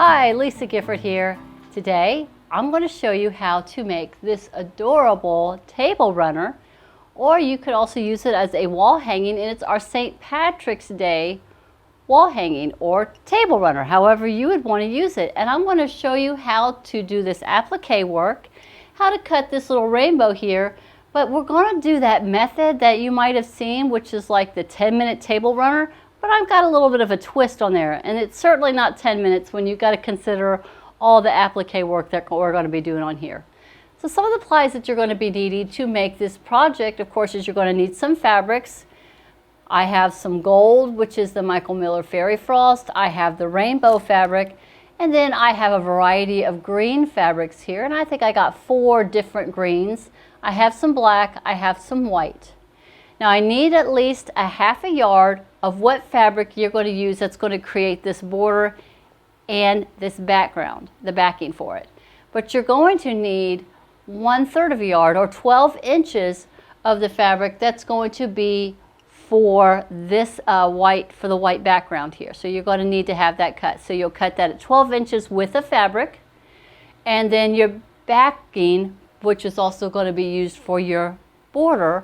Hi, Lisa Gifford here. Today I'm going to show you how to make this adorable table runner, or you could also use it as a wall hanging, and it's our St. Patrick's Day wall hanging or table runner, however you would want to use it. And I'm going to show you how to do this applique work, how to cut this little rainbow here, but we're going to do that method that you might have seen, which is like the 10-minute table runner. But I've got a little bit of a twist on there, and it's certainly not 10 minutes when you've got to consider all the applique work that we're going to be doing on here. So some of the plies that you're going to be needing to make this project, of course, is you're going to need some fabrics. I have some gold, which is the Michael Miller Fairy Frost. I have the rainbow fabric, and then I have a variety of green fabrics here, and I think I got 4 different greens. I have some black, I have some white. Now I need at least a ½ yard of what fabric you're going to use that's going to create this border and this background, the backing for it. But you're going to need 1/3 of a yard or 12 inches of the fabric that's going to be for this for the white background here. So you're going to need to have that cut. So you'll cut that at 12 inches with the fabric, and then your backing, which is also going to be used for your border,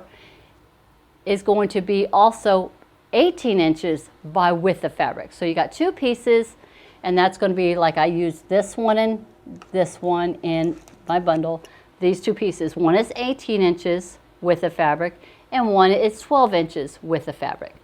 is going to be also 18 inches by width of fabric. So you got 2 pieces, and that's going to be like I used this one and this one in my bundle. These 2 pieces, one is 18 inches width of fabric and one is 12 inches width of fabric.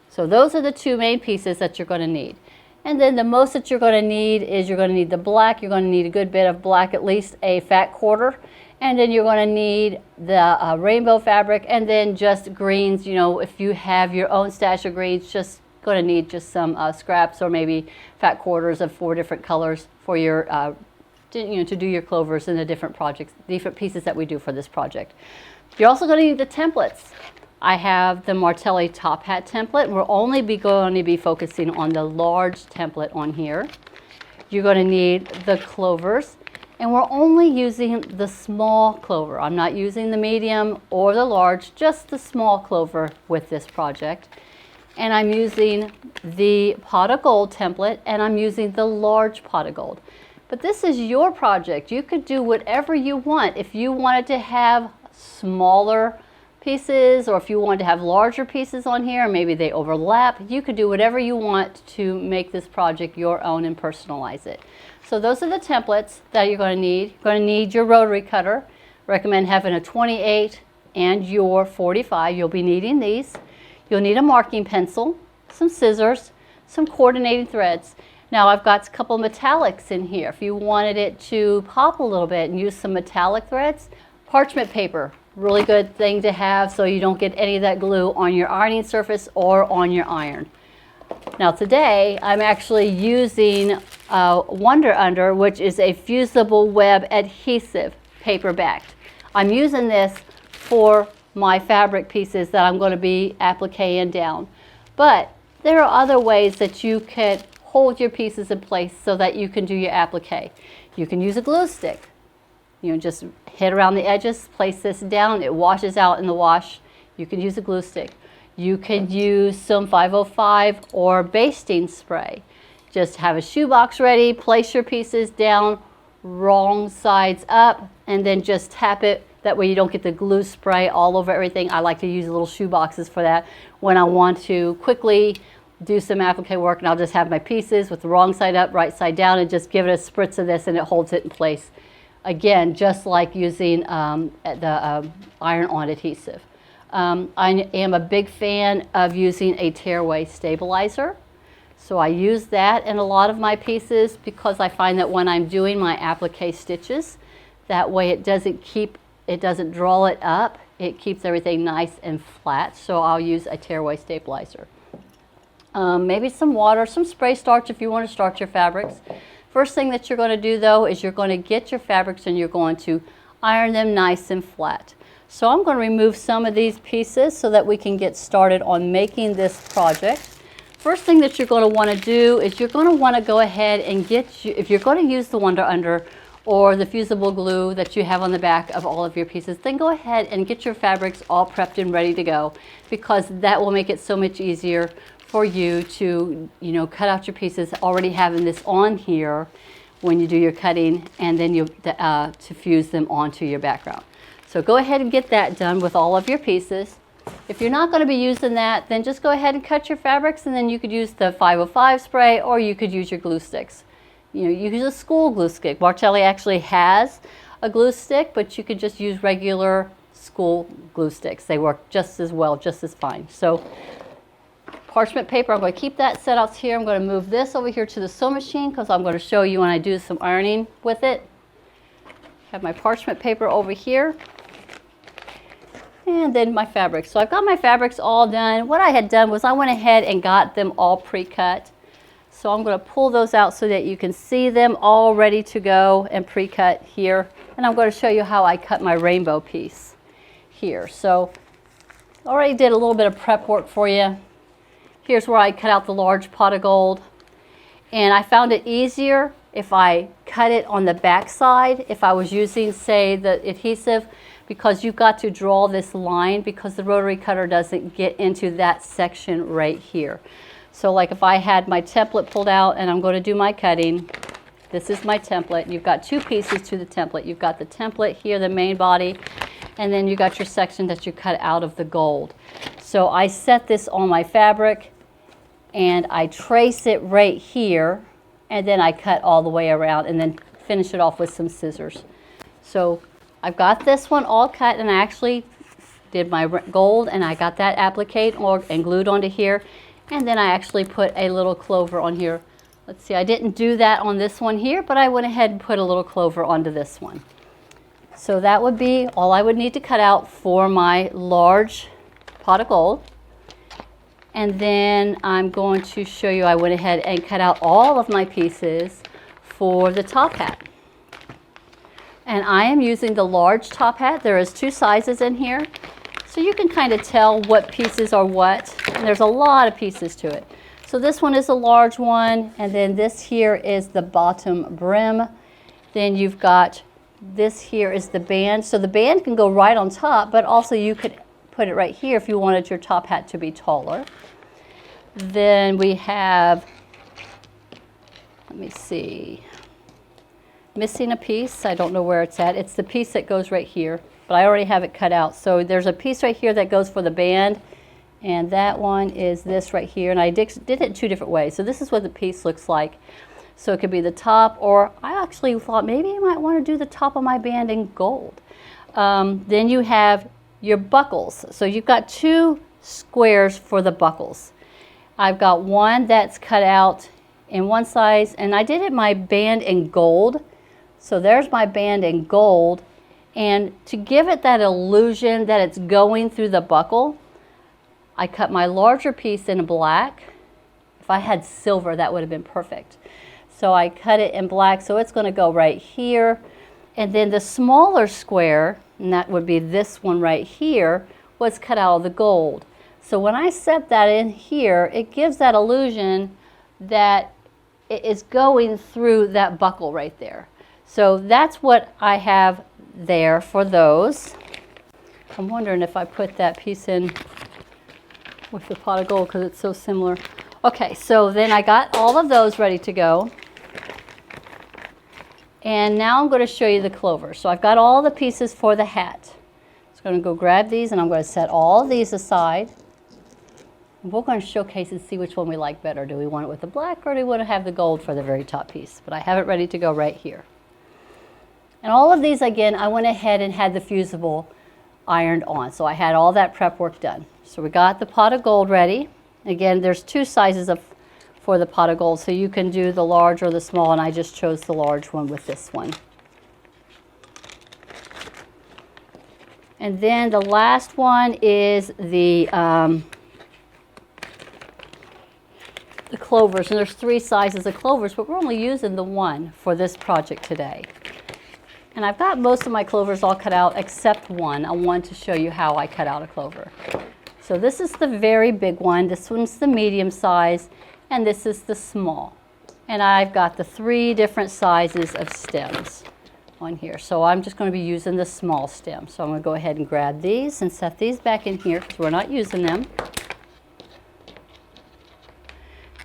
So those are the 2 main pieces that you're going to need. And then the most that you're going to need is you're going to need the black. You're going to need a good bit of black, at least a fat quarter. And then you're going to need the rainbow fabric, and then just greens. You know, if you have your own stash of greens, just going to need just some scraps or maybe fat quarters of 4 different colors for your, to do your clovers and the different projects, different pieces that we do for this project. You're also going to need the templates. I have the Martelli top hat template. We're only going to be focusing on the large template on here. You're going to need the clovers. And we're only using the small clover. I'm not using the medium or the large, just the small clover with this project. And I'm using the pot of gold template, and I'm using the large pot of gold. But this is your project. You could do whatever you want. If you wanted to have smaller pieces, or if you wanted to have larger pieces on here, maybe they overlap, you could do whatever you want to make this project your own and personalize it. So those are the templates that you're going to need. You're going to need your rotary cutter. Recommend having a 28 and your 45. You'll be needing these. You'll need a marking pencil, some scissors, some coordinating threads. Now I've got a couple metallics in here. If you wanted it to pop a little bit and use some metallic threads, parchment paper, really good thing to have so you don't get any of that glue on your ironing surface or on your iron. Now today I'm actually using Wonder Under, which is a fusible web adhesive paper backed. I'm using this for my fabric pieces that I'm going to be appliquing down. But there are other ways that you could hold your pieces in place so that you can do your applique. You can use a glue stick. You know, just hit around the edges, place this down, it washes out in the wash. You can use a glue stick. You can use some 505 or basting spray. Just have a shoebox ready, place your pieces down, wrong sides up, and then just tap it. That way you don't get the glue spray all over everything. I like to use little shoe boxes for that when I want to quickly do some applique work, and I'll just have my pieces with the wrong side up, right side down, and just give it a spritz of this and it holds it in place. Again, just like using the iron-on adhesive. I am a big fan of using a tearaway stabilizer. So I use that in a lot of my pieces because I find that when I'm doing my applique stitches, that way it doesn't draw it up. It keeps everything nice and flat. So I'll use a tearaway stabilizer. Maybe some water, some spray starch if you want to starch your fabrics. First thing that you're going to do though is you're going to get your fabrics and you're going to iron them nice and flat. So I'm going to remove some of these pieces so that we can get started on making this project. First thing that you're going to want to do is you're going to want to go ahead and if you're going to use the Wonder Under or the fusible glue that you have on the back of all of your pieces, then go ahead and get your fabrics all prepped and ready to go, because that will make it so much easier for you to, cut out your pieces already having this on here when you do your cutting, and then you to fuse them onto your background. So go ahead and get that done with all of your pieces. If you're not going to be using that, then just go ahead and cut your fabrics, and then you could use the 505 spray, or you could use your glue sticks. Use a school glue stick. Martelli actually has a glue stick, but you could just use regular school glue sticks. They work just as well, just as fine. So parchment paper, I'm going to keep that set out here. I'm going to move this over here to the sewing machine because I'm going to show you when I do some ironing with it. Have my parchment paper over here. And then my fabrics. So I've got my fabrics all done. What I had done was I went ahead and got them all pre-cut. So I'm going to pull those out so that you can see them all ready to go and pre-cut here. And I'm going to show you how I cut my rainbow piece here. So I already did a little bit of prep work for you. Here's where I cut out the large pot of gold. And I found it easier if I cut it on the back side, if I was using, say, the adhesive, because you've got to draw this line because the rotary cutter doesn't get into that section right here. So like if I had my template pulled out and I'm going to do my cutting, this is my template. You've got two pieces to the template. You've got the template here, the main body, and then you got your section that you cut out of the gold. So I set this on my fabric and I trace it right here, and then I cut all the way around and then finish it off with some scissors. So I've got this one all cut, and I actually did my gold and I got that applique and glued onto here, and then I actually put a little clover on here. Let's see, I didn't do that on this one here, but I went ahead and put a little clover onto this one. So that would be all I would need to cut out for my large pot of gold. And then I'm going to show you, I went ahead and cut out all of my pieces for the top hat. And I am using the large top hat. There is two sizes in here, so you can kind of tell what pieces are what, and there's a lot of pieces to it. So this one is a large one, and then this here is the bottom brim. Then you've got this here is the band. So the band can go right on top, but also you could put it right here if you wanted your top hat to be taller. Then we have, let me see, missing a piece. I don't know where it's at. It's the piece that goes right here, but I already have it cut out. So there's a piece right here that goes for the band, and that one is this right here. And I did it two different ways. So this is what the piece looks like. So it could be the top, or I actually thought maybe I might want to do the top of my band in gold. Then you have your buckles. So you've got two squares for the buckles. I've got one that's cut out in one size, and I did it my band in gold. So there's my band in gold, and to give it that illusion that it's going through the buckle, I cut my larger piece in black. If I had silver, that would have been perfect. So I cut it in black, so it's going to go right here. And then the smaller square, and that would be this one right here, was cut out of the gold. So when I set that in here, it gives that illusion that it is going through that buckle right there. So that's what I have there for those. I'm wondering if I put that piece in with the pot of gold because it's so similar. Okay, so then I got all of those ready to go. And now I'm going to show you the clover. So I've got all the pieces for the hat. I'm going to go grab these, and I'm going to set all of these aside. And we're going to showcase and see which one we like better. Do we want it with the black, or do we want to have the gold for the very top piece? But I have it ready to go right here. And all of these, again, I went ahead and had the fusible ironed on. So I had all that prep work done. So we got the pot of gold ready. Again, there's two sizes for the pot of gold, so you can do the large or the small, and I just chose the large one with this one. And then the last one is the clovers, and there's three sizes of clovers, but we're only using the one for this project today. And I've got most of my clovers all cut out except one. I want to show you how I cut out a clover. So this is the very big one, this one's the medium size, and this is the small. And I've got the three different sizes of stems on here. So I'm just going to be using the small stem. So I'm going to go ahead and grab these and set these back in here because we're not using them.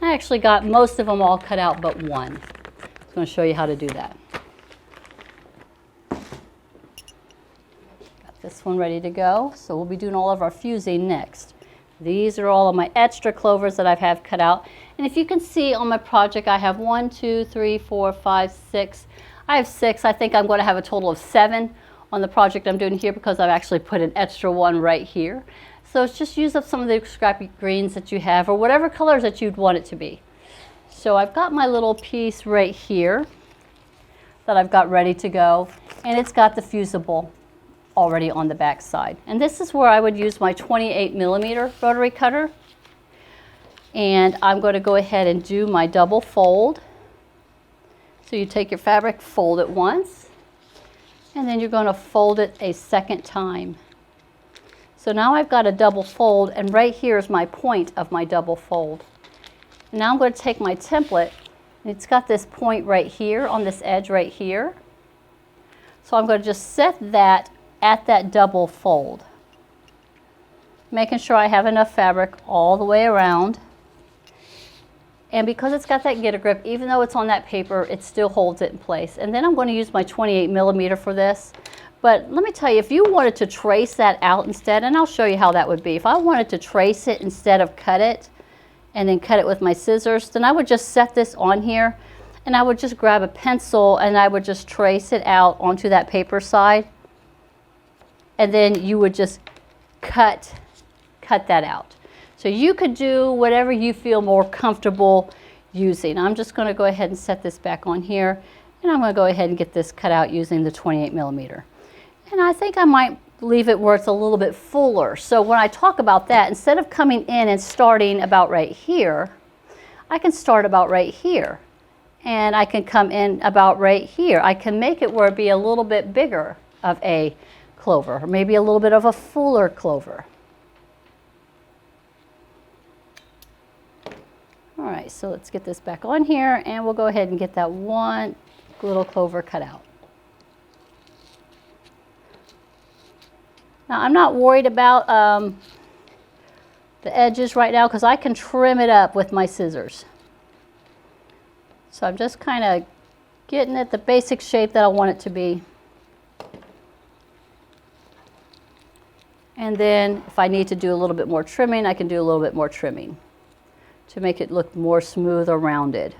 I actually got most of them all cut out but one. I'm going to show you how to do that. Got this one ready to go, so we'll be doing all of our fusing next. These are all of my extra clovers that I have cut out. And if you can see on my project, I have 1, 2, 3, 4, 5, 6. I have 6. I think I'm going to have a total of 7 on the project I'm doing here because I've actually put an extra one right here. So it's just use up some of the scrappy greens that you have or whatever colors that you'd want it to be. So I've got my little piece right here that I've got ready to go, and it's got the fusible already on the back side. And this is where I would use my 28mm rotary cutter. And I'm going to go ahead and do my double fold. So you take your fabric, fold it once, and then you're going to fold it a second time. So now I've got a double fold, and right here is my point of my double fold. And now I'm going to take my template, and it's got this point right here on this edge right here. So I'm going to just set that at that double fold, making sure I have enough fabric all the way around. And because it's got that get grip, even though it's on that paper, it still holds it in place. And then I'm going to use my 28mm for this. But let me tell you, if you wanted to trace that out instead, and I'll show you how that would be. If I wanted to trace it instead of cut it, and then cut it with my scissors, then I would just set this on here, and I would just grab a pencil, and I would just trace it out onto that paper side. And then you would just cut that out. So you could do whatever you feel more comfortable using. I'm just going to go ahead and set this back on here, and I'm going to go ahead and get this cut out using the 28mm. And I think I might leave it where it's a little bit fuller. So when I talk about that, instead of coming in and starting about right here, I can start about right here. And I can come in about right here. I can make it where it be a little bit bigger of a clover, or maybe a little bit of a fuller clover. All right, so let's get this back on here, and we'll go ahead and get that one little clover cut out. Now I'm not worried about the edges right now because I can trim it up with my scissors. So I'm just kind of getting it the basic shape that I want it to be. And then if I need to do a little bit more trimming, I can do a little bit more trimming to make it look more smooth or rounded.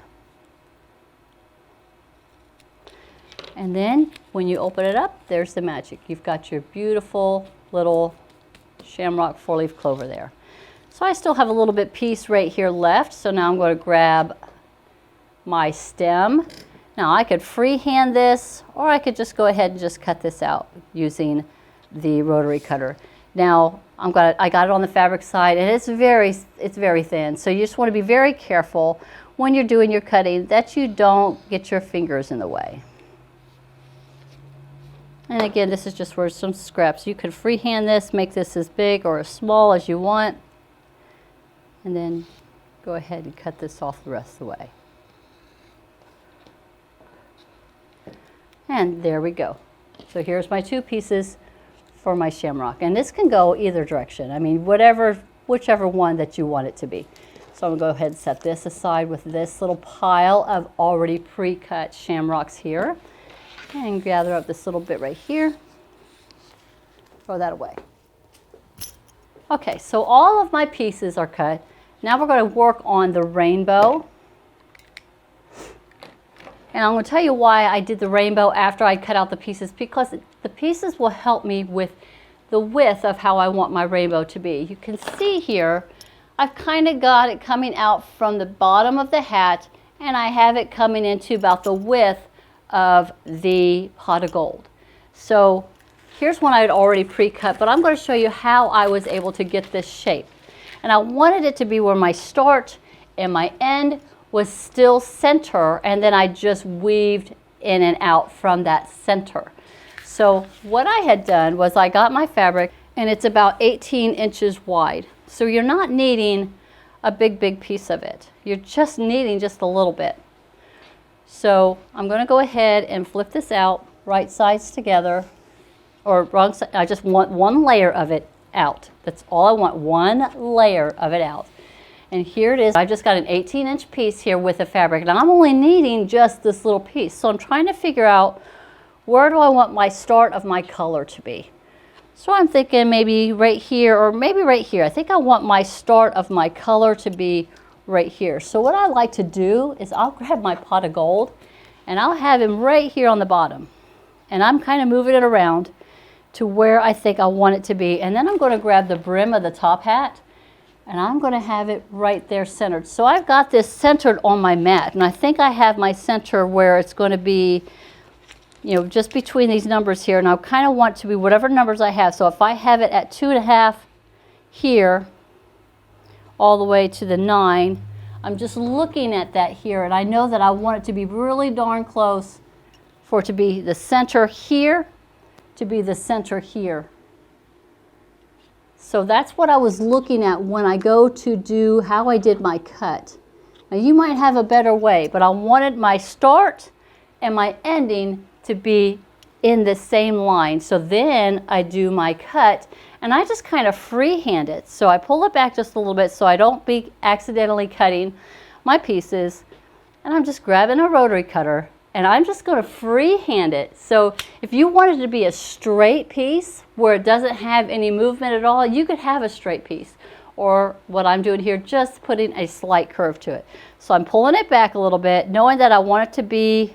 And then when you open it up, there's the magic. You've got your beautiful little shamrock 4-leaf clover there. So I still have a little bit piece right here left. So now I'm going to grab my stem. Now I could freehand this, or I could just go ahead and just cut this out using the rotary cutter. Now I got it on the fabric side, and it's very thin. So you just want to be very careful when you're doing your cutting that you don't get your fingers in the way. And again, this is just for some scraps. You could freehand this, make this as big or as small as you want, and then go ahead and cut this off the rest of the way. And there we go. So here's my two pieces for my shamrock. And this can go either direction. I mean, whichever one that you want it to be. So I'm going to go ahead and set this aside with this little pile of already pre-cut shamrocks here. And gather up this little bit right here. Throw that away. Okay, so all of my pieces are cut. Now we're going to work on the rainbow. And I'm going to tell you why I did the rainbow after I cut out the pieces, because the pieces will help me with the width of how I want my rainbow to be. You can see here, I've kind of got it coming out from the bottom of the hat, and I have it coming into about the width of the pot of gold. So here's one I had already pre-cut, but I'm going to show you how I was able to get this shape. And I wanted it to be where my start and my end was still center, and then I just weaved in and out from that center. So what I had done was I got my fabric, and it's about 18 inches wide. So you're not needing a big piece of it. You're just needing just a little bit. So I'm going to go ahead and flip this out, right sides together, or wrong side. I just want one layer of it out. That's all I want, one layer of it out. And here it is. I just got an 18-inch piece here with the fabric, and I'm only needing just this little piece. So I'm trying to figure out, where do I want my start of my color to be? So I'm thinking maybe right here, or maybe right here. I think I want my start of my color to be right here. So what I like to do is I'll grab my pot of gold, and I'll have him right here on the bottom. And I'm kind of moving it around to where I think I want it to be. And then I'm going to grab the brim of the top hat, and I'm going to have it right there centered. So I've got this centered on my mat, and I think I have my center where it's going to be, you know, just between these numbers here, and I kind of want to be whatever numbers I have. So if I have it at 2.5 here, all the way to the 9, I'm just looking at that here, and I know that I want it to be really darn close for it to be the center here, to be the center here. So that's what I was looking at when I go to do how I did my cut. Now you might have a better way, but I wanted my start and my ending to be in the same line. So then I do my cut, and I just kind of freehand it. So I pull it back just a little bit so I don't be accidentally cutting my pieces, and I'm just grabbing a rotary cutter, and I'm just going to freehand it. So if you wanted it to be a straight piece where it doesn't have any movement at all, you could have a straight piece. Or what I'm doing here, just putting a slight curve to it. So I'm pulling it back a little bit, knowing that I want it to be,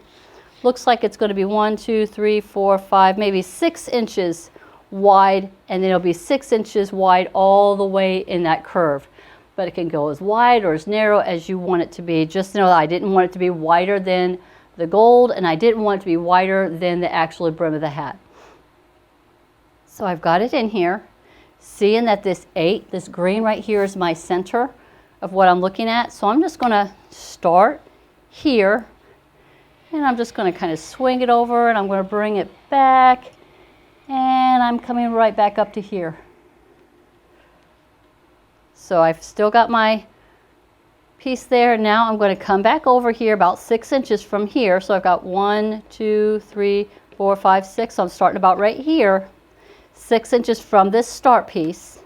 looks like it's going to be 1, 2, 3, 4, 5, maybe 6 inches wide, and then it'll be 6 inches wide all the way in that curve. But it can go as wide or as narrow as you want it to be. Just know that I didn't want it to be wider than the gold, and I didn't want it to be wider than the actual brim of the hat. So I've got it in here, seeing that this 8, this green right here, is my center of what I'm looking at. So I'm just going to start here, and I'm just going to kind of swing it over, and I'm going to bring it back, and I'm coming right back up to here. So I've still got my piece there. Now I'm going to come back over here about 6 inches from here. So I've got 1, 2, 3, 4, 5, 6. So I'm starting about right here, 6 inches from this start piece.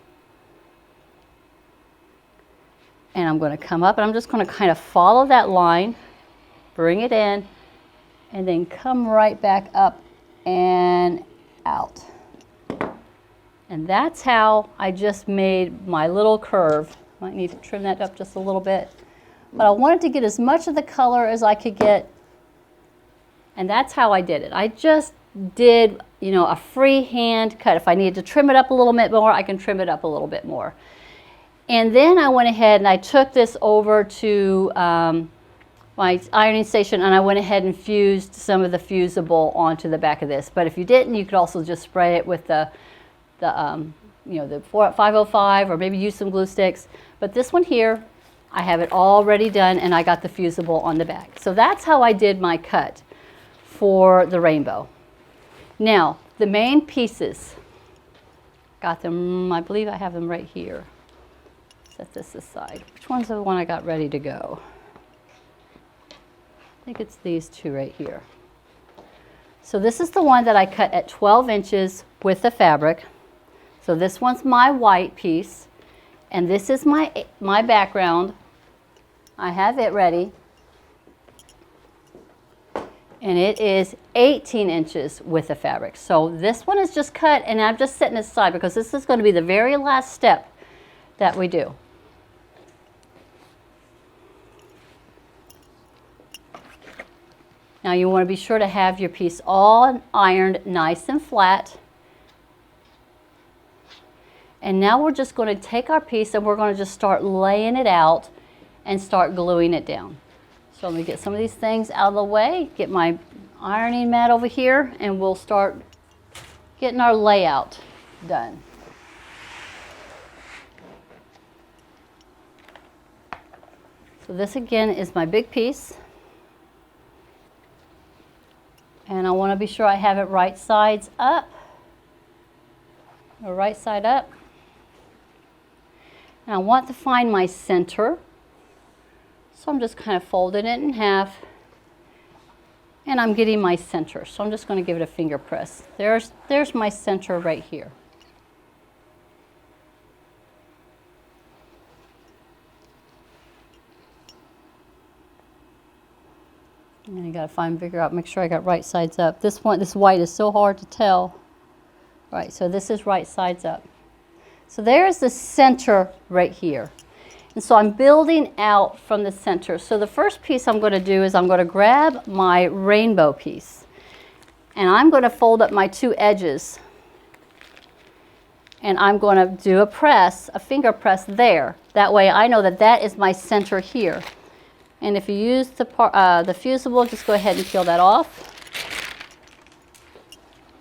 And I'm going to come up, and I'm just going to kind of follow that line, bring it in, and then come right back up and out. And that's how I just made my little curve. Might need to trim that up just a little bit. But I wanted to get as much of the color as I could get, and that's how I did it. I just did, you know, a freehand cut. If I needed to trim it up a little bit more, I can trim it up a little bit more. And then I went ahead and I took this over to my ironing station, and I went ahead and fused some of the fusible onto the back of this. But if you didn't, you could also just spray it with the 505, or maybe use some glue sticks. But this one here, I have it already done, and I got the fusible on the back. So that's how I did my cut for the rainbow. Now, the main pieces, got them, I believe I have them right here. Set this aside. Which one's the one I got ready to go? I think it's these two right here. So this is the one that I cut at 12 inches with the fabric. So this one's my white piece, and this is my background. I have it ready, and it is 18 inches with the fabric. So this one is just cut, and I'm just setting it aside because this is going to be the very last step that we do. Now you want to be sure to have your piece all ironed nice and flat. And now we're just going to take our piece, and we're going to just start laying it out and start gluing it down. So let me get some of these things out of the way, get my ironing mat over here, and we'll start getting our layout done. So this again is my big piece. And I want to be sure I have it right sides up, or right side up. And I want to find my center. So I'm just kind of folding it in half, and I'm getting my center. So I'm just going to give it a finger press. There's my center right here. And you gotta figure out, make sure I got right sides up. This white is so hard to tell. Right, so this is right sides up. So there's the center right here. And so I'm building out from the center. So the first piece I'm gonna do is I'm gonna grab my rainbow piece. And I'm gonna fold up my two edges. And I'm gonna do a finger press there. That way I know that that is my center here. And if you use the fusible, just go ahead and peel that off.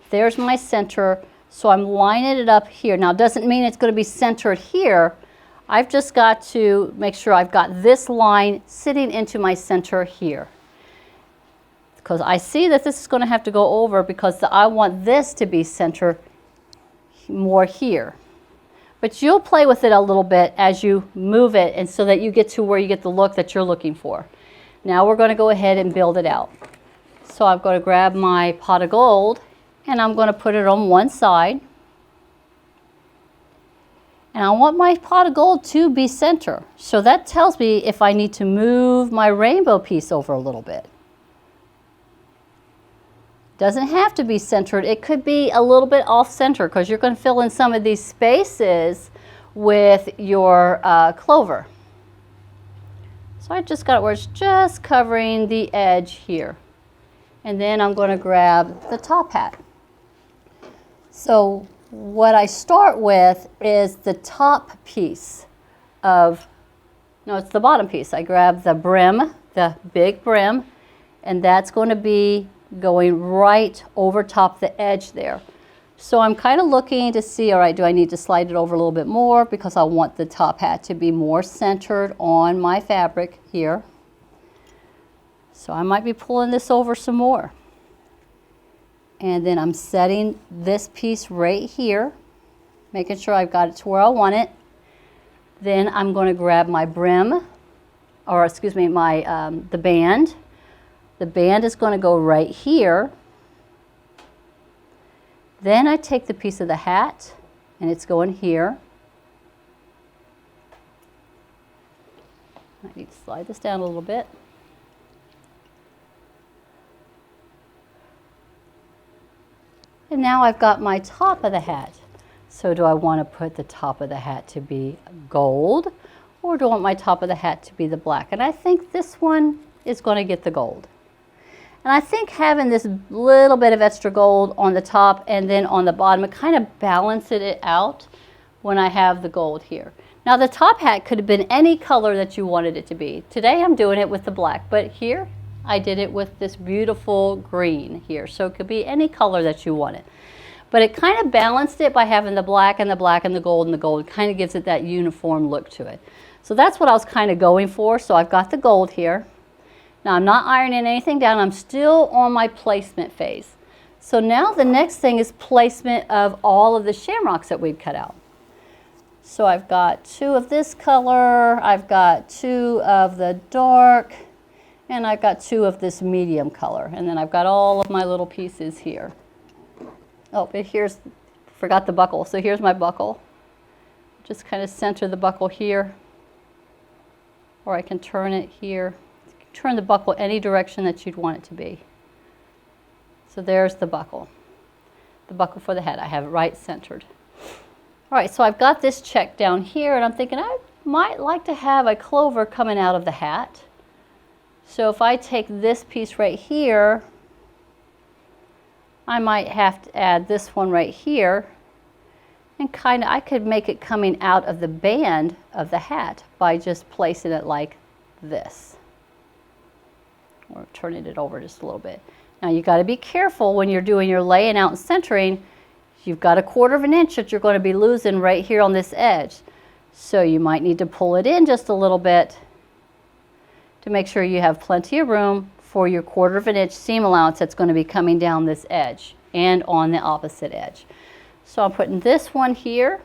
There's my center, so I'm lining it up here. Now, it doesn't mean it's going to be centered here. I've just got to make sure I've got this line sitting into my center here. Because I see that this is going to have to go over because I want this to be centered more here. But you'll play with it a little bit as you move it, and so that you get to where you get the look that you're looking for. Now we're going to go ahead and build it out. So I'm going to grab my pot of gold and I'm going to put it on one side. And I want my pot of gold to be center. So that tells me if I need to move my rainbow piece over a little bit. Doesn't have to be centered. It could be a little bit off center because you're going to fill in some of these spaces with your clover. So I just got it where it's just covering the edge here. And then I'm going to grab the top hat. So what I start with is the top piece of, no, it's the bottom piece. I grab the brim, the big brim, and that's going to be going right over top the edge there. So I'm kind of looking to see, all right, do I need to slide it over a little bit more because I want the top hat to be more centered on my fabric here. So I might be pulling this over some more. And then I'm setting this piece right here, making sure I've got it to where I want it. Then I'm going to grab my brim, or excuse me, the band. The band is going to go right here. Then I take the piece of the hat, and it's going here. I need to slide this down a little bit. And now I've got my top of the hat. So do I want to put the top of the hat to be gold, or do I want my top of the hat to be the black? And I think this one is going to get the gold. And I think having this little bit of extra gold on the top and then on the bottom, it kind of balances it out when I have the gold here. Now the top hat could have been any color that you wanted it to be. Today I'm doing it with the black, but here I did it with this beautiful green here. So it could be any color that you wanted. But it kind of balanced it by having the black and the black and the gold and the gold. It kind of gives it that uniform look to it. So that's what I was kind of going for. So I've got the gold here. Now I'm not ironing anything down, I'm still on my placement phase. So now the next thing is placement of all of the shamrocks that we've cut out. So I've got two of this color, I've got two of the dark, and I've got two of this medium color. And then I've got all of my little pieces here. Oh, but forgot the buckle. So here's my buckle. Just kind of center the buckle here, or I can turn it here. Turn the buckle any direction that you'd want it to be. So there's the buckle for the head. I have it right centered. All right, so I've got this check down here, and I'm thinking I might like to have a clover coming out of the hat. So if I take this piece right here, I might have to add this one right here, and I could make it coming out of the band of the hat by just placing it like this. Or turning it over just a little bit. Now you got to be careful when you're doing your laying out and centering. You've got 1/4 of an inch that you're going to be losing right here on this edge. So you might need to pull it in just a little bit to make sure you have plenty of room for your 1/4 of an inch seam allowance that's going to be coming down this edge and on the opposite edge. So I'm putting this one here,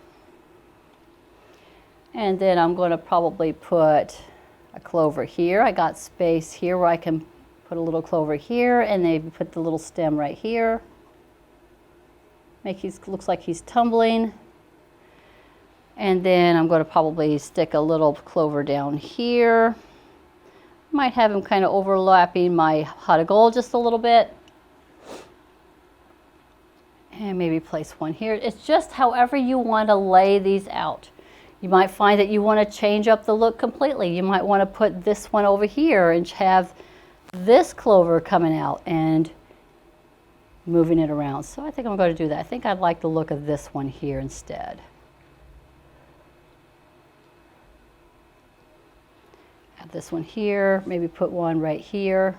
and then I'm going to probably put a clover here. I got space here where I can put a little clover here, and maybe put the little stem right here. Looks like he's tumbling. And then I'm going to probably stick a little clover down here. Might have them kind of overlapping my hot gold just a little bit. And maybe place one here. It's just however you want to lay these out. You might find that you want to change up the look completely. You might want to put this one over here and have this clover coming out and moving it around. So I think I'm going to do that. I think I'd like the look of this one here instead. Have this one here, maybe put one right here.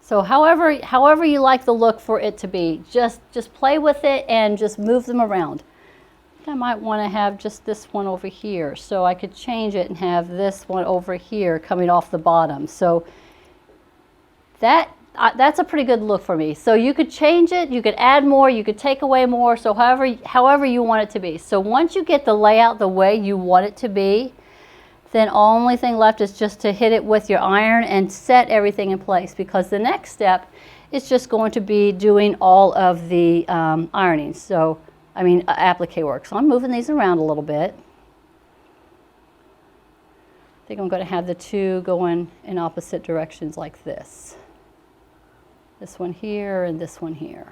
So however you like the look for it to be, just play with it and just move them around. I think I might want to have just this one over here, so I could change it and have this one over here coming off the bottom. So that's a pretty good look for me. So you could change it, you could add more, you could take away more, so however you want it to be. So once you get the layout the way you want it to be, then only thing left is just to hit it with your iron and set everything in place, because the next step is just going to be doing all of the ironing. So, applique work. So I'm moving these around a little bit. I think I'm going to have the two going in opposite directions like this. This one here and this one here.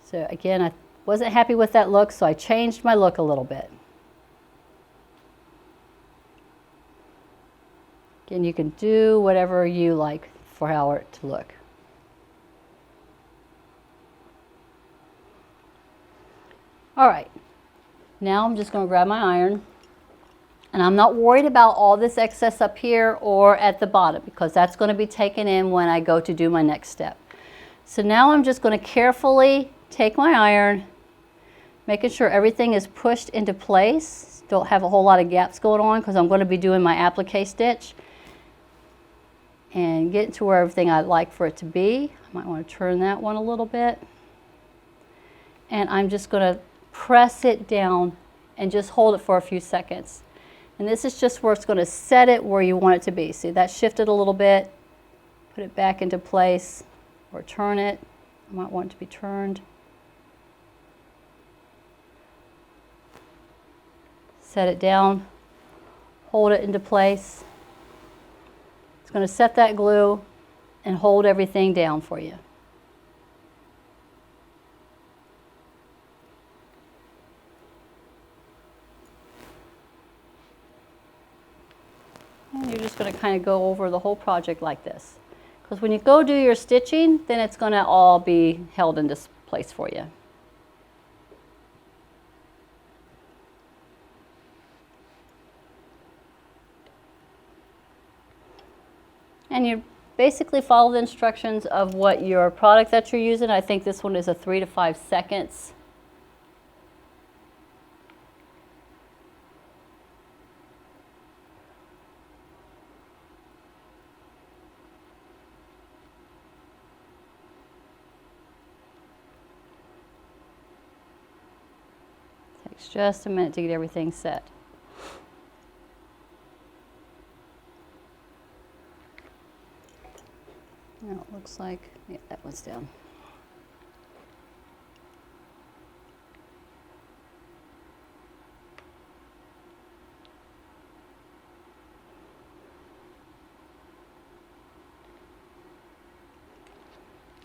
So again, I wasn't happy with that look, so I changed my look a little bit. Again, you can do whatever you like for how it to look. All right, now I'm just going to grab my iron, and I'm not worried about all this excess up here or at the bottom, because that's going to be taken in when I go to do my next step. So now I'm just going to carefully take my iron, making sure everything is pushed into place. Don't have a whole lot of gaps going on because I'm going to be doing my applique stitch. And get to where everything I'd like for it to be. I might want to turn that one a little bit. And I'm just going to press it down and just hold it for a few seconds. And this is just where it's going to set it where you want it to be. See, that shifted a little bit. Put it back into place or turn it. I might want it to be turned. Set it down, hold it into place. It's going to set that glue and hold everything down for you. And you're just going to kind of go over the whole project like this. Because when you go do your stitching, then it's going to all be held into place for you. And you basically follow the instructions of what your product that you're using. I think this one is a 3 to 5 seconds. Takes just a minute to get everything set. Now it looks like, yeah, that one's down.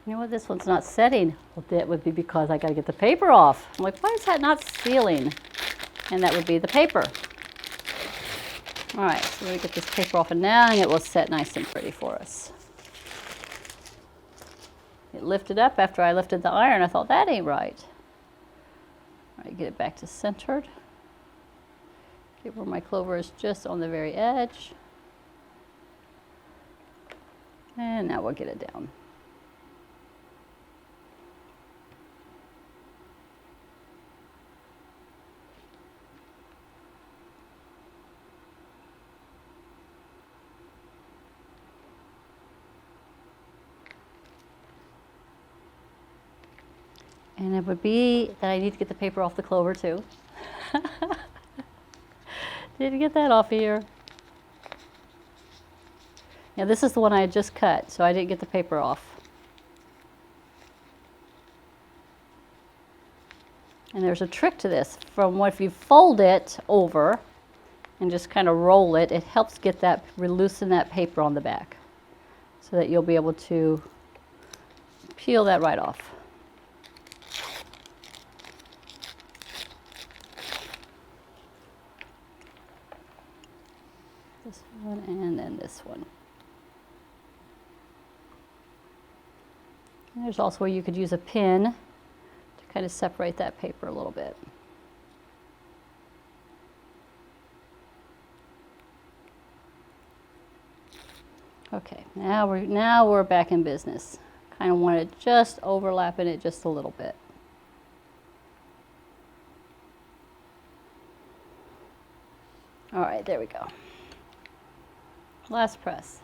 You know what, this one's not setting. Well, that would be because I got to get the paper off. I'm like, why is that not sealing? And that would be the paper. All right, so we're going to get this paper off, and now it will set nice and pretty for us. It lifted up after I lifted the iron. I thought, that ain't right. All right, get it back to centered. Get where my clover is just on the very edge. And now we'll get it down. And it would be that I need to get the paper off the clover too. Didn't get that off here. Now this is the one I had just cut, so I didn't get the paper off. And there's a trick to this. From what if you fold it over and just kind of roll it, it helps get that, loosen that paper on the back so that you'll be able to peel that right off. This one and then this one. And there's also where you could use a pin to kind of separate that paper a little bit. Okay, now we're back in business. Kind of want to just overlapping it just a little bit. All right, there we go. Last press.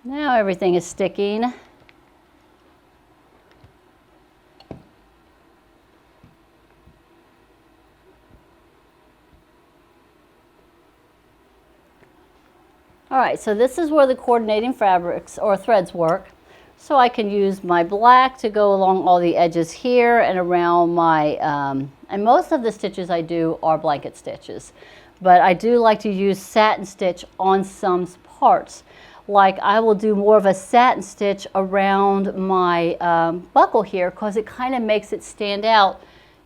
Now everything is sticking. All right, so this is where the coordinating fabrics or threads work. So I can use my black to go along all the edges here and around my, and most of the stitches I do are blanket stitches. But I do like to use satin stitch on some parts. Like I will do more of a satin stitch around my buckle here because it kind of makes it stand out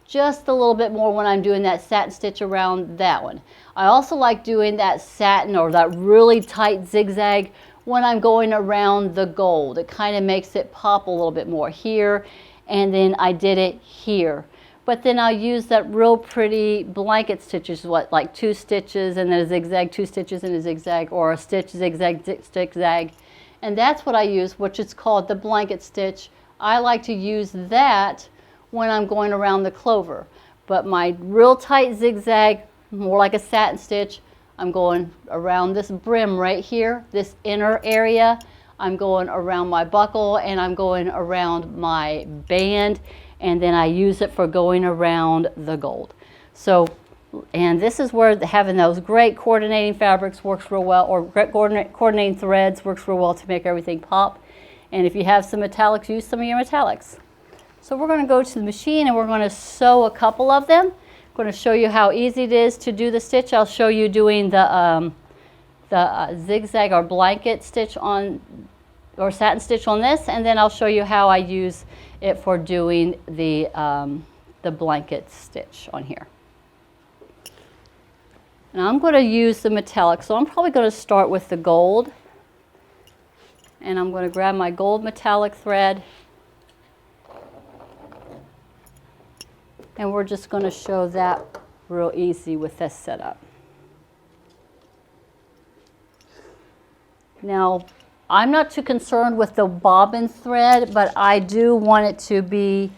just a little bit more when I'm doing that satin stitch around that one. I also like doing that satin or that really tight zigzag when I'm going around the gold. It kind of makes it pop a little bit more here, and then I did it here. But then I'll use that real pretty blanket stitches, like 2 stitches and then a zigzag, 2 stitches and a zigzag, or a stitch, zigzag, zigzag. And that's what I use, which is called the blanket stitch. I like to use that when I'm going around the clover. But my real tight zigzag, more like a satin stitch, I'm going around this brim right here, this inner area. I'm going around my buckle and I'm going around my band, and then I use it for going around the gold. So, and this is where having those great coordinating fabrics works real well, or coordinating threads works real well to make everything pop. And if you have some metallics, use some of your metallics. So we're going to go to the machine and we're going to sew a couple of them. I'm going to show you how easy it is to do the stitch. I'll show you doing the zigzag or blanket stitch on, or satin stitch on this, and then I'll show you how I use it for doing the blanket stitch on here. Now I'm going to use the metallic, so I'm probably going to start with the gold, and I'm going to grab my gold metallic thread, and we're just going to show that real easy with this setup. Now, I'm not too concerned with the bobbin thread, but I do want it to be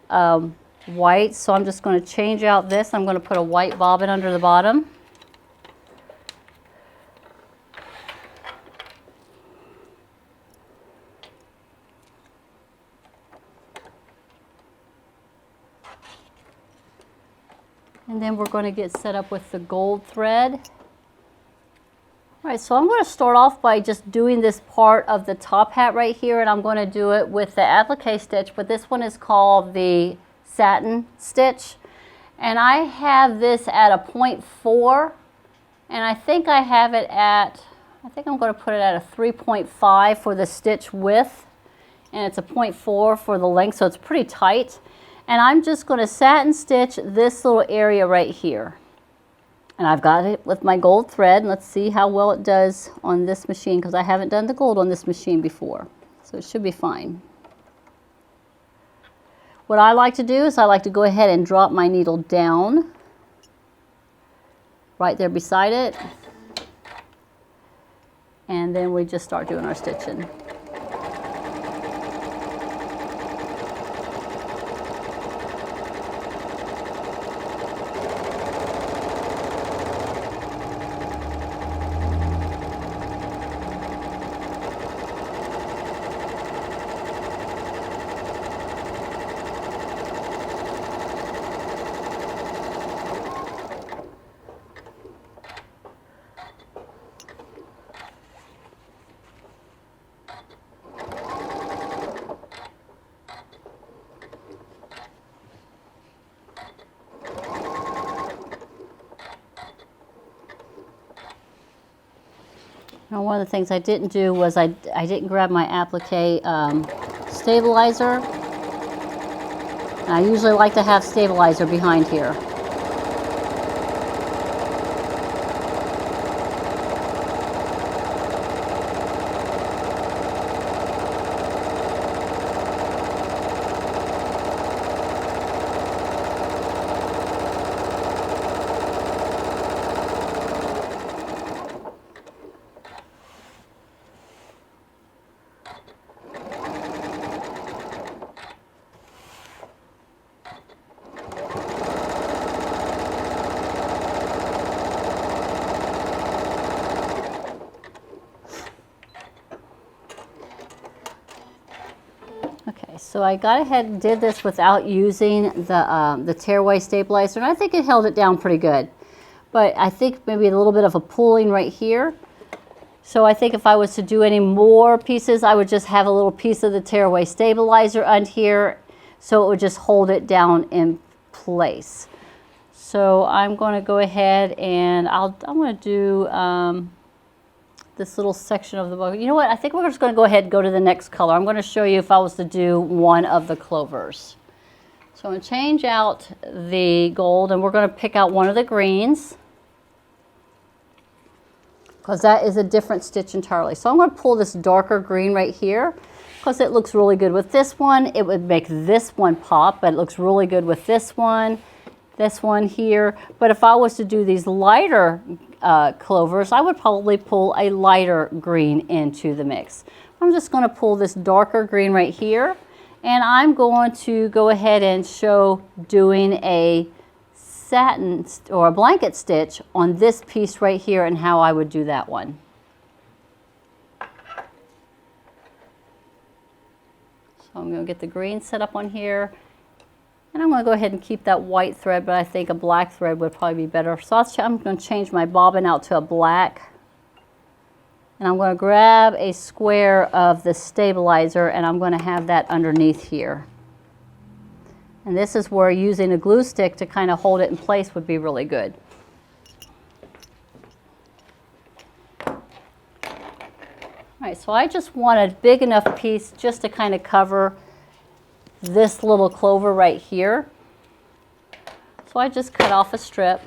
white, so I'm just going to change out this. I'm going to put a white bobbin under the bottom. And then we're going to get set up with the gold thread. All right, so I'm going to start off by just doing this part of the top hat right here, and I'm going to do it with the applique stitch, but this one is called the satin stitch. And I have this at a 0.4, and I think I have it at, I think I'm going to put it at a 3.5 for the stitch width, and it's a 0.4 for the length, so it's pretty tight. And I'm just going to satin stitch this little area right here. And I've got it with my gold thread. Let's see how well it does on this machine, because I haven't done the gold on this machine before. So it should be fine. What I like to do is I like to go ahead and drop my needle down right there beside it. And then we just start doing our stitching. Now, one of the things I didn't do was I didn't grab my applique stabilizer. And I usually like to have stabilizer behind here. So I got ahead and did this without using the tearaway stabilizer, and I think it held it down pretty good. But I think maybe a little bit of a pulling right here. So I think if I was to do any more pieces, I would just have a little piece of the tearaway stabilizer on here, so it would just hold it down in place. So I'm going to go ahead and I'm going to do this little section of the book. You know what? I think we're just going to go ahead and go to the next color. I'm going to show you if I was to do one of the clovers. So I'm going to change out the gold, and we're going to pick out one of the greens, because that is a different stitch entirely. So I'm going to pull this darker green right here, because it looks really good with this one. It would make this one pop, but it looks really good with this one here. But if I was to do these lighter clovers, I would probably pull a lighter green into the mix. I'm just going to pull this darker green right here, and I'm going to go ahead and show doing a satin or a blanket stitch on this piece right here and how I would do that one. So I'm going to get the green set up on here. And I'm going to go ahead and keep that white thread, but I think a black thread would probably be better. So I'm going to change my bobbin out to a black. And I'm going to grab a square of the stabilizer, and I'm going to have that underneath here. And this is where using a glue stick to kind of hold it in place would be really good. All right, so I just want a big enough piece just to kind of cover this little clover right here. So I just cut off a strip.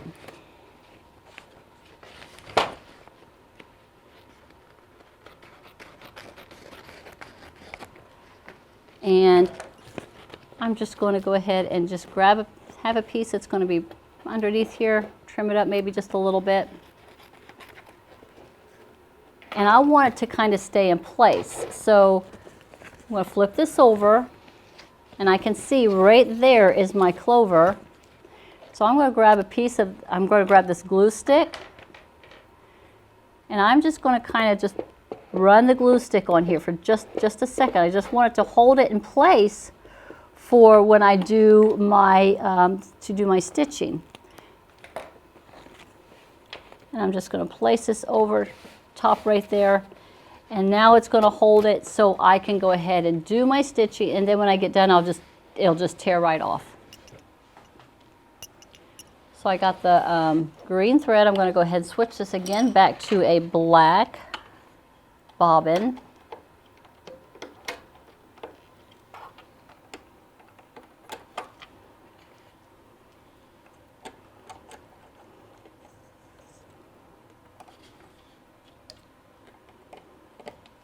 And I'm just going to go ahead and just have a piece that's going to be underneath here, trim it up maybe just a little bit. And I want it to kind of stay in place. So I'm going to flip this over, and I can see right there is my clover. So I'm going to grab I'm going to grab this glue stick, and I'm just going to kind of just run the glue stick on here for just a second. I just want it to hold it in place for when I do my stitching. And I'm just going to place this over top right there. And now it's going to hold it so I can go ahead and do my stitching, and then when I get done, it'll just tear right off. So I got the green thread. I'm going to go ahead and switch this again back to a black bobbin.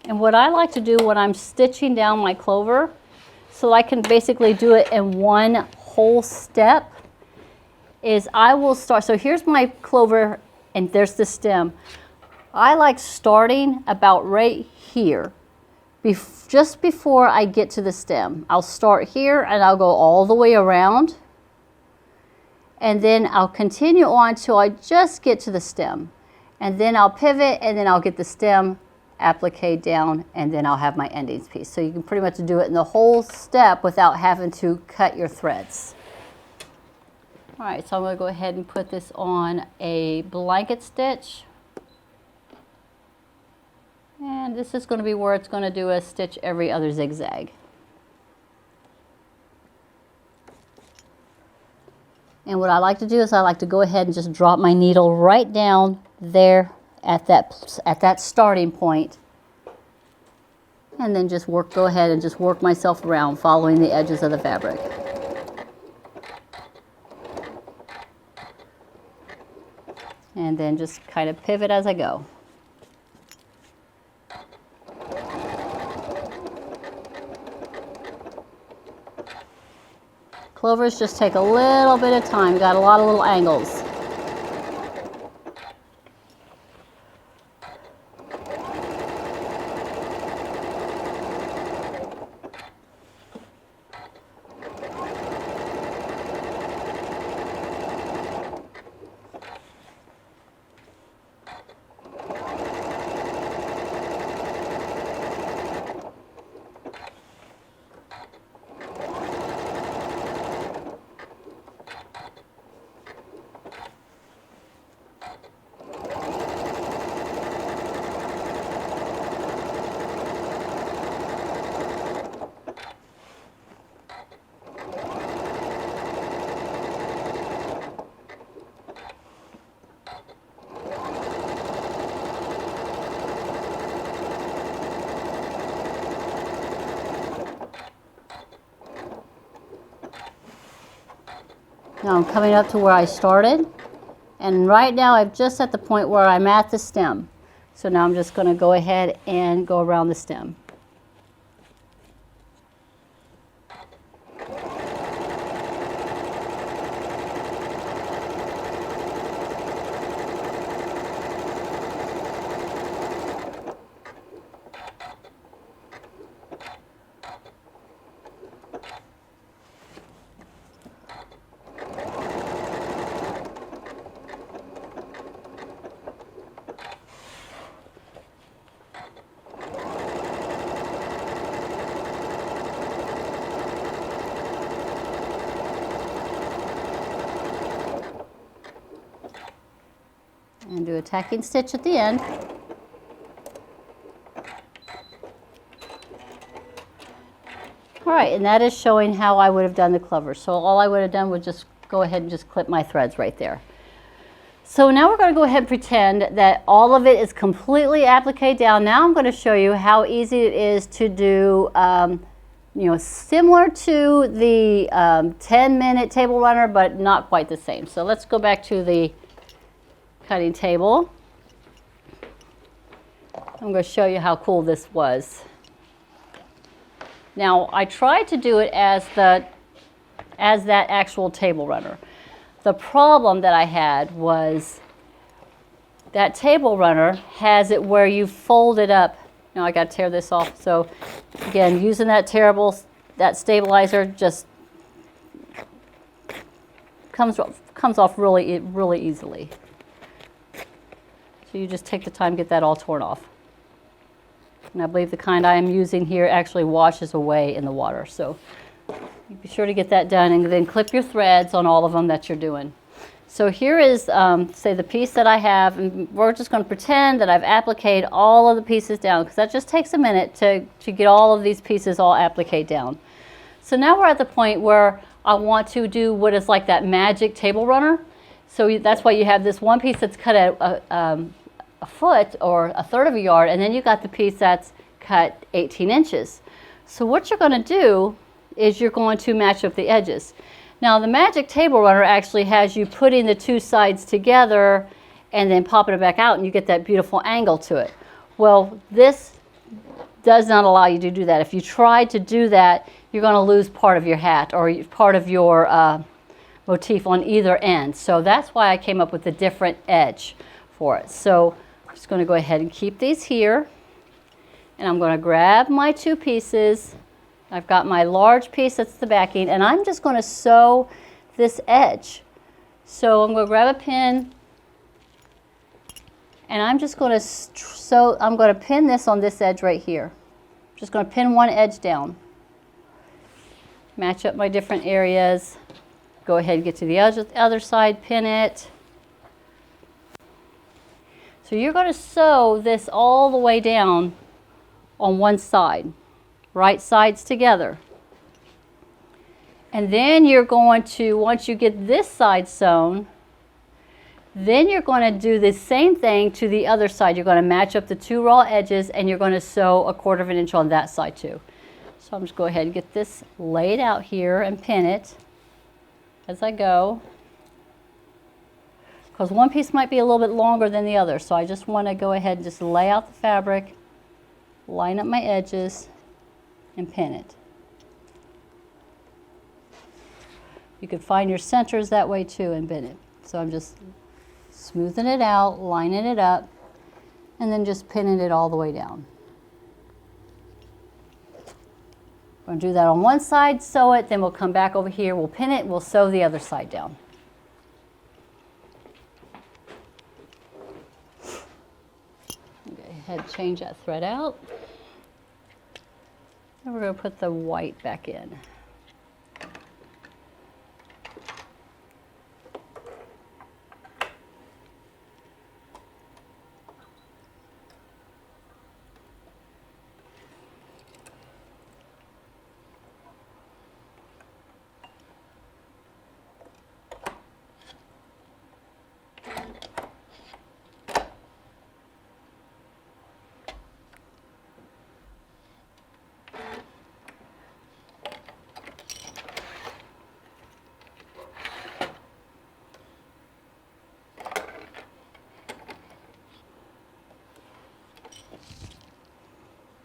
And what I like to do when I'm stitching down my clover, so I can basically do it in one whole step, is I will start, so here's my clover and there's the stem. I like starting about right here, just before I get to the stem. I'll start here and I'll go all the way around, and then I'll continue on till I just get to the stem. And then I'll pivot, and then I'll get the stem, applique down, and then I'll have my endings piece. So you can pretty much do it in the whole step without having to cut your threads. All right, so I'm going to go ahead and put this on a blanket stitch. And this is going to be where it's going to do a stitch every other zigzag. And what I like to do is I like to go ahead and just drop my needle right down there at that starting point. And then just go ahead and just work myself around following the edges of the fabric. And then just kind of pivot as I go. Clovers just take a little bit of time. Got a lot of little angles. Now I'm coming up to where I started, and right now I'm just at the point where I'm at the stem. So now I'm just going to go ahead and go around the stem. And do a tacking stitch at the end. All right, and that is showing how I would have done the clovers. So all I would have done was just go ahead and just clip my threads right there. So now we're going to go ahead and pretend that all of it is completely appliqué down. Now I'm going to show you how easy it is to do, similar to the 10-minute table runner, but not quite the same. So let's go back to the cutting table. I'm going to show you how cool this was. Now I tried to do it as that actual table runner. The problem that I had was that table runner has it where you fold it up. Now I got to tear this off. So again, using that stabilizer just comes off really easily. So you just take the time to get that all torn off. And I believe the kind I am using here actually washes away in the water. So be sure to get that done, and then clip your threads on all of them that you're doing. So here is, say, the piece that I have, and we're just going to pretend that I've appliqued all of the pieces down, because that just takes a minute to get all of these pieces all appliqued down. So now we're at the point where I want to do what is like that magic table runner. So that's why you have this one piece that's cut at a foot or a third of a yard, and then you got the piece that's cut 18 inches. So what you're going to do is you're going to match up the edges. Now the magic table runner actually has you putting the two sides together and then popping it back out, and you get that beautiful angle to it. Well, this does not allow you to do that. If you try to do that, you're going to lose part of your hat or part of your motif on either end. So that's why I came up with a different edge for it. So I'm just going to go ahead and keep these here, and I'm going to grab my two pieces. I've got my large piece, that's the backing, and I'm just going to sew this edge. So I'm going to grab a pin, and I'm just going to I'm going to pin this on this edge right here. I'm just going to pin one edge down. Match up my different areas. Go ahead and get to the other side, pin it. So you're going to sew this all the way down on one side, right sides together. And then you're going to, once you get this side sewn, Then you're going to do the same thing to the other side. You're going to match up the 2 raw edges and you're going to sew 1/4 inch on that side too. So I'm just go ahead and get this laid out here and pin it as I go. Because one piece might be a little bit longer than the other, so I just want to go ahead and just lay out the fabric, line up my edges, and pin it. You could find your centers that way too and pin it. So I'm just smoothing it out, lining it up, and then just pinning it all the way down. We're going to do that on one side, sew it, then we'll come back over here, we'll pin it, we'll sew the other side down. Go ahead, change that thread out. And we're going to put the white back in.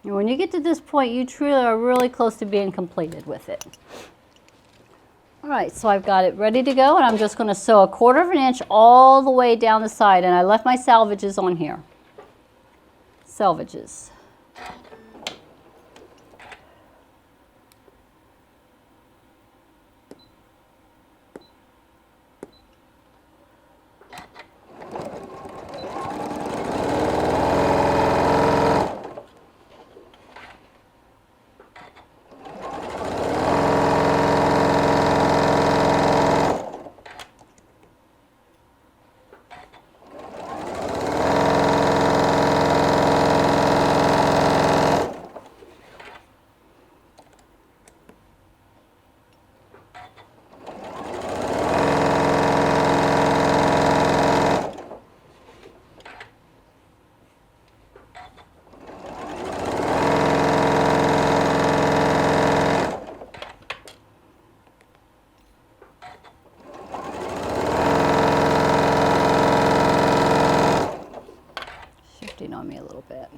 And when you get to this point, you truly are really close to being completed with it. All right, so I've got it ready to go, and I'm just going to sew 1/4 inch all the way down the side, and I left my salvages on here. Salvages. On me a little bit.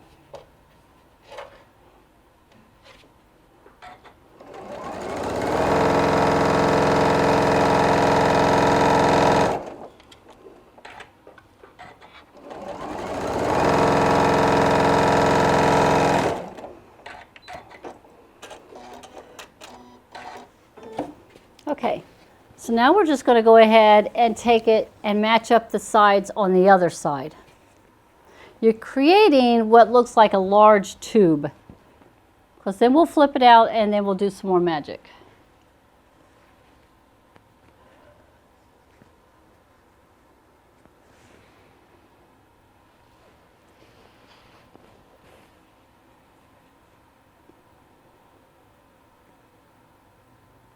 Okay, so now we're just going to go ahead and take it and match up the sides on the other side. You're creating what looks like a large tube, because then we'll flip it out and then we'll do some more magic.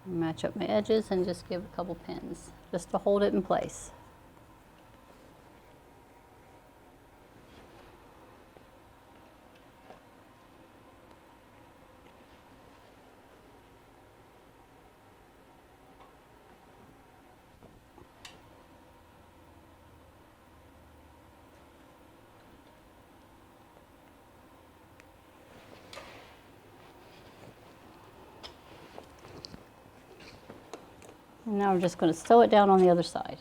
Match up my edges and just give a couple pins just to hold it in place. And now we're just going to sew it down on the other side.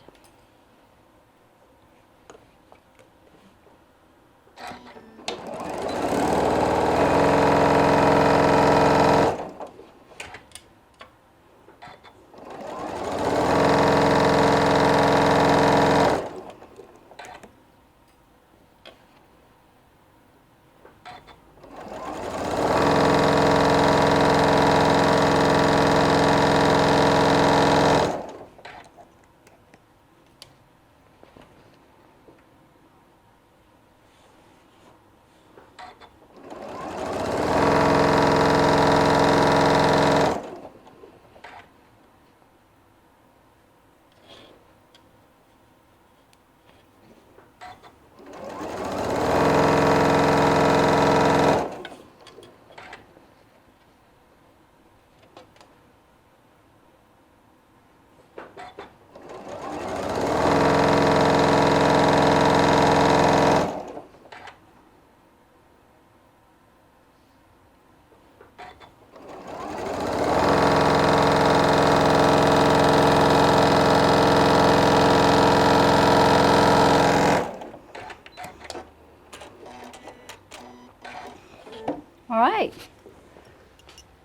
All right.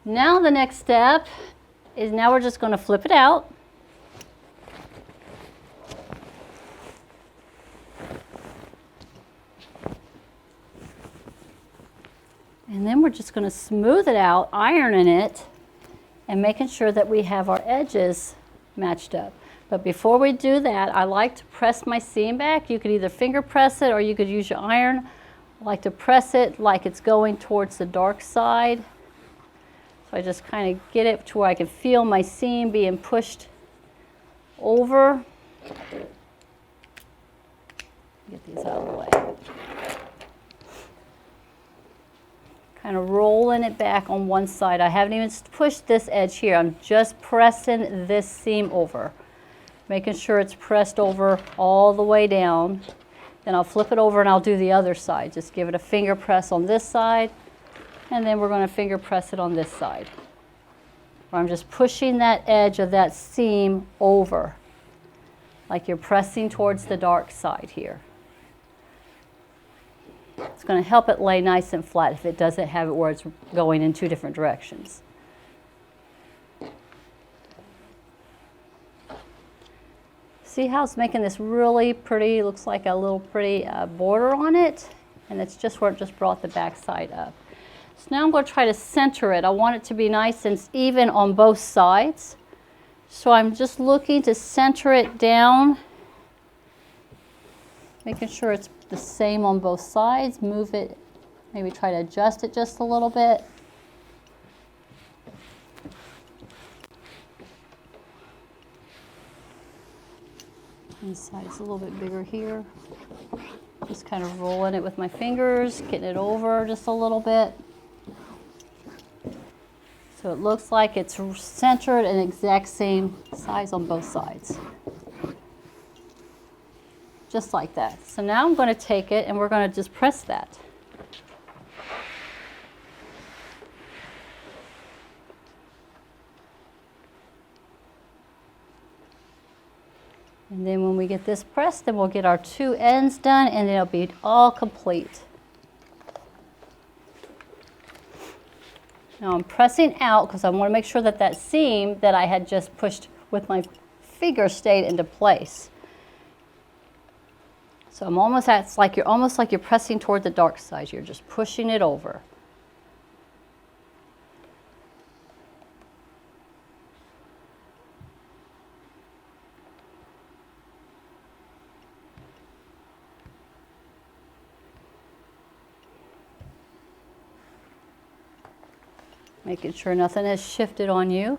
Now the next step is now we're just going to flip it out. And then we're just going to smooth it out, ironing it, and making sure that we have our edges matched up. But before we do that, I like to press my seam back. You could either finger press it or you could use your iron. I like to press it like it's going towards the dark side. So I just kind of get it to where I can feel my seam being pushed over. Get these out of the way. Kind of rolling it back on one side. I haven't even pushed this edge here. I'm just pressing this seam over. Making sure it's pressed over all the way down. Then I'll flip it over and I'll do the other side. Just give it a finger press on this side, and then we're going to finger press it on this side. I'm just pushing that edge of that seam over, like you're pressing towards the dark side here. It's going to help it lay nice and flat if it doesn't have it where it's going in two different directions. See how it's making this really pretty, looks like a little pretty border on it, and it's just where it just brought the back side up. So now I'm going to try to center it. I want it to be nice and even on both sides. So I'm just looking to center it down, making sure it's the same on both sides. Move it, maybe try to adjust it just a little bit. This side's a little bit bigger here. Just kind of rolling it with my fingers, getting it over just a little bit. So it looks like it's centered and exact same size on both sides. Just like that. So now I'm going to take it and we're going to just press that. And then when we get this pressed, then we'll get our two ends done and it'll be all complete. Now I'm pressing out because I want to make sure that that seam that I had just pushed with my finger stayed into place. So I'm almost at, it's like almost like you're pressing toward the dark side. You're just pushing it over. Making sure nothing has shifted on you.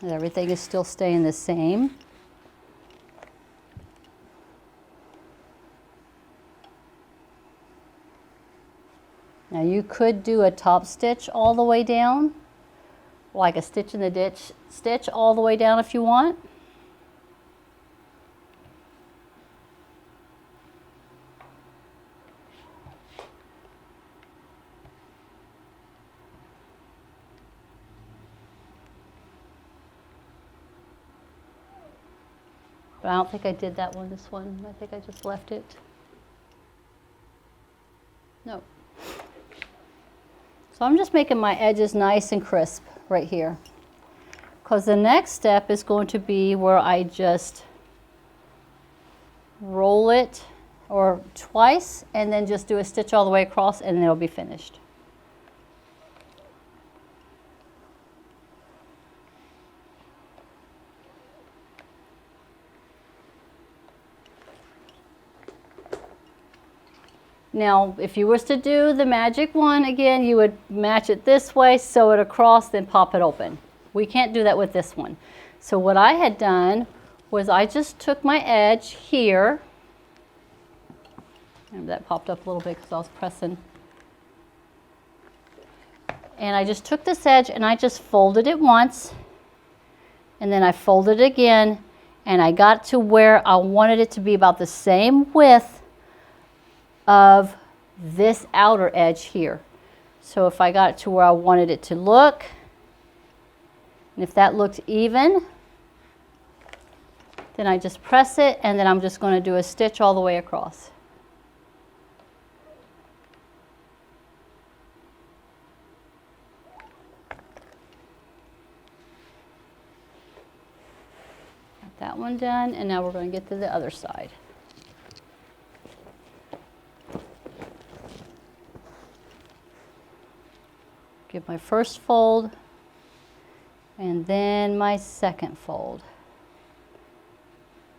And everything is still staying the same. Now you could do a top stitch all the way down, like a stitch in the ditch stitch all the way down if you want. But I don't think I did that one, this one. I think I just left it. No. So I'm just making my edges nice and crisp right here. Because the next step is going to be where I just roll it or twice and then just do a stitch all the way across and then it'll be finished. Now, if you was to do the magic one again, you would match it this way, sew it across, then pop it open. We can't do that with this one. So what I had done was I just took my edge here, and that popped up a little bit because I was pressing, and I just took this edge and I just folded it once, and then I folded it again, and I got to where I wanted it to be about the same width of this outer edge here. So if I got it to where I wanted it to look, and if that looked even, then I just press it and then I'm just going to do a stitch all the way across. that one done, and now we're going to get to the other side. Get my first fold, and then my second fold.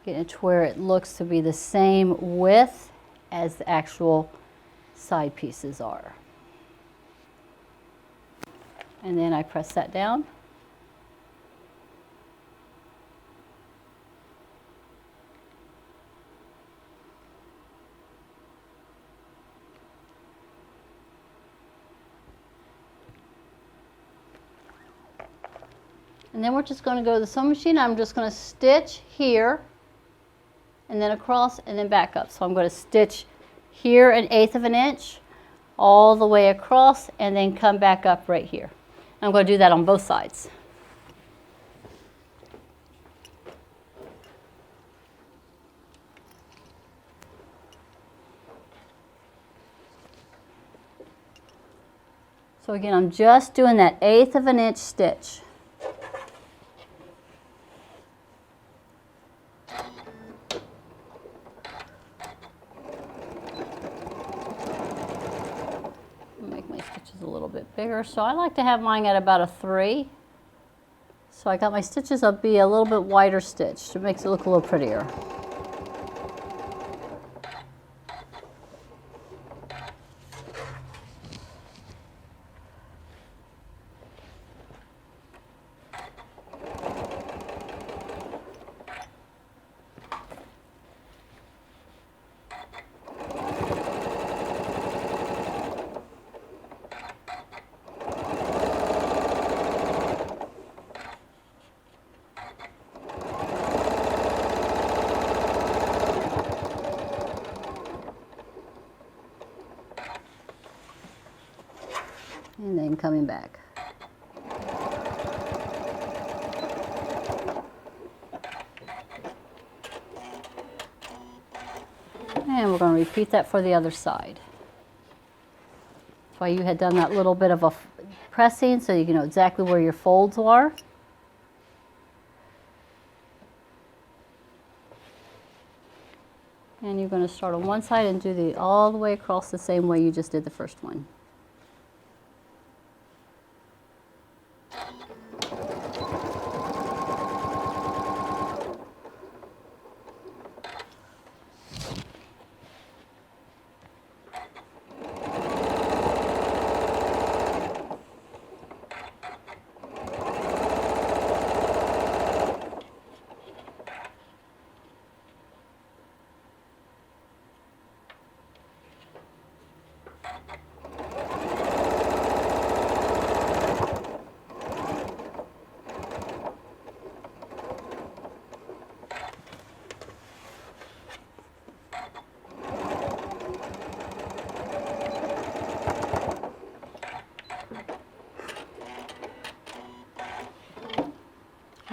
Get it to where it looks to be the same width as the actual side pieces are. And then I press that down. And then we're just going to go to the sewing machine. I'm just going to stitch here and then across and then back up. So I'm going to stitch here 1/8 of an inch all the way across and then come back up right here. I'm going to do that on both sides. So again, I'm just doing that 1/8 of an inch stitch. Make my stitches a little bit bigger. So I like to have mine at about a 3. So I got my stitches up be a little bit wider stitched. It makes it look a little prettier. And then coming back. And we're going to repeat that for the other side. That's why you had done that little bit of a pressing so you know exactly where your folds are. And you're going to start on one side and do all the way across the same way you just did the first one.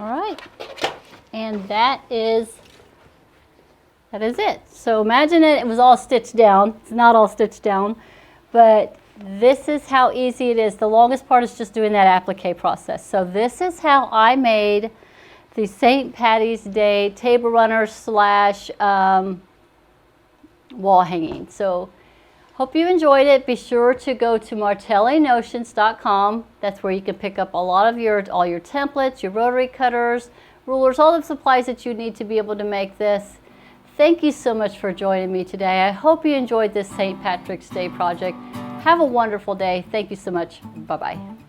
All right, and that is it. So imagine it was all stitched down. It's not all stitched down, but this is how easy it is. The longest part is just doing that applique process. So this is how I made the St. Patty's Day table runner slash wall hanging. So hope you enjoyed it. Be sure to go to martellinotions.com. That's where you can pick up a lot of all your templates, your rotary cutters, rulers, all the supplies that you need to be able to make this. Thank you so much for joining me today. I hope you enjoyed this St. Patrick's Day project. Have a wonderful day. Thank you so much. Bye-bye.